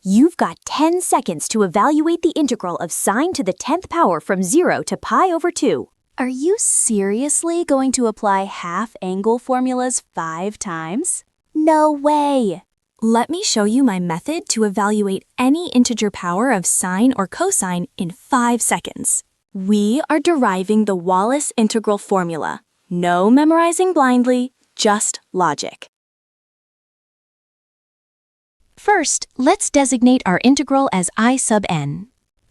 You've got 10 seconds to evaluate the integral of sine to the 10th power from 0 to pi over 2. Are you seriously going to apply half-angle formulas 5 times? No way! Let me show you my method to evaluate any integer power of sine or cosine in 5 seconds. We are deriving the Wallis Integral Formula. No memorizing blindly, just logic. First, let's designate our integral as I sub n.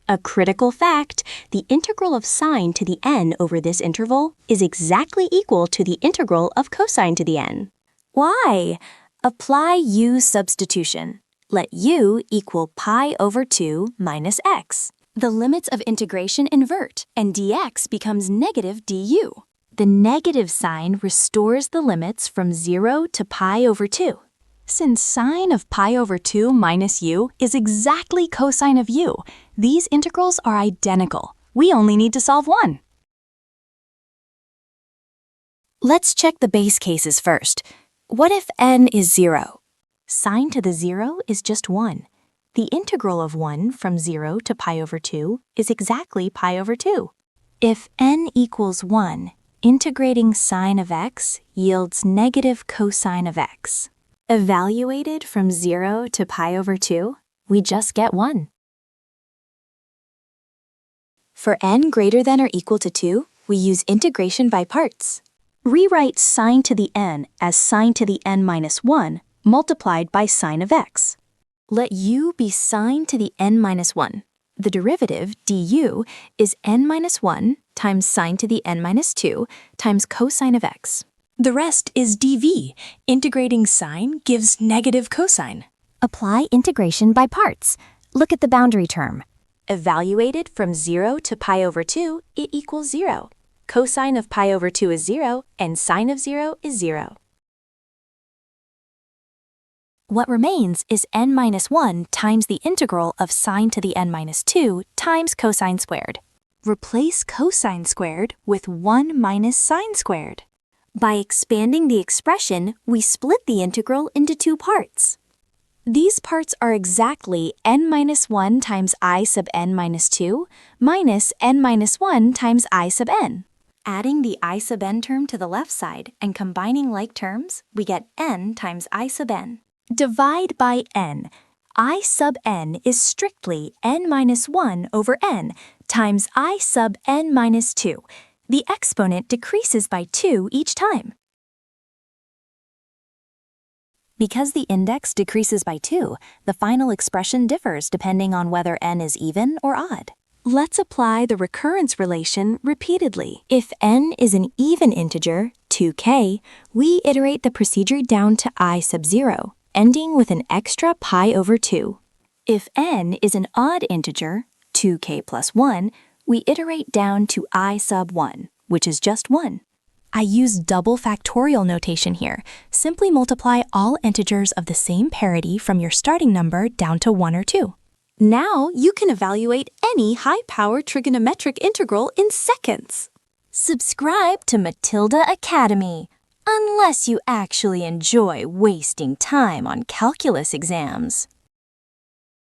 A critical fact, the integral of sine to the n over this interval is exactly equal to the integral of cosine to the n. Why? Apply u substitution. Let u equal pi over 2 minus x. The limits of integration invert, and dx becomes negative du. The negative sign restores the limits from 0 to pi over 2. Since sine of pi over 2 minus u is exactly cosine of u, these integrals are identical. We only need to solve one. Let's check the base cases first. What if n is 0? Sine to the 0 is just 1. The integral of 1 from 0 to pi over 2 is exactly pi over 2. If n equals 1, integrating sine of x yields negative cosine of x. Evaluated from 0 to pi over 2, we just get 1. For n greater than or equal to 2, we use integration by parts. Rewrite sine to the n as sine to the n minus 1 multiplied by sine of x. Let u be sine to the n minus 1. The derivative, du, is n minus 1 times sine to the n minus 2 times cosine of x. The rest is dv. Integrating sine gives negative cosine. Apply integration by parts. Look at the boundary term. Evaluated from 0 to pi over 2, it equals 0. Cosine of pi over 2 is 0, and sine of 0 is 0. What remains is n minus 1 times the integral of sine to the n minus 2 times cosine squared. Replace cosine squared with 1 minus sine squared. By expanding the expression, we split the integral into 2 parts. These parts are exactly n minus 1 times I sub n minus 2 minus n minus 1 times I sub n. Adding the I sub n term to the left side and combining like terms, we get n times I sub n. Divide by n. I sub n is strictly n minus 1 over n times I sub n minus 2. The exponent decreases by 2 each time. Because the index decreases by 2, the final expression differs depending on whether n is even or odd. Let's apply the recurrence relation repeatedly. If n is an even integer, 2k, we iterate the procedure down to I sub 0, ending with an extra pi over 2. If n is an odd integer, 2k plus 1, we iterate down to I sub 1, which is just 1. I use double factorial notation here. Simply multiply all integers of the same parity from your starting number down to 1 or 2. Now you can evaluate any high-power trigonometric integral in seconds. Subscribe to Mathilda Academy, unless you actually enjoy wasting time on calculus exams.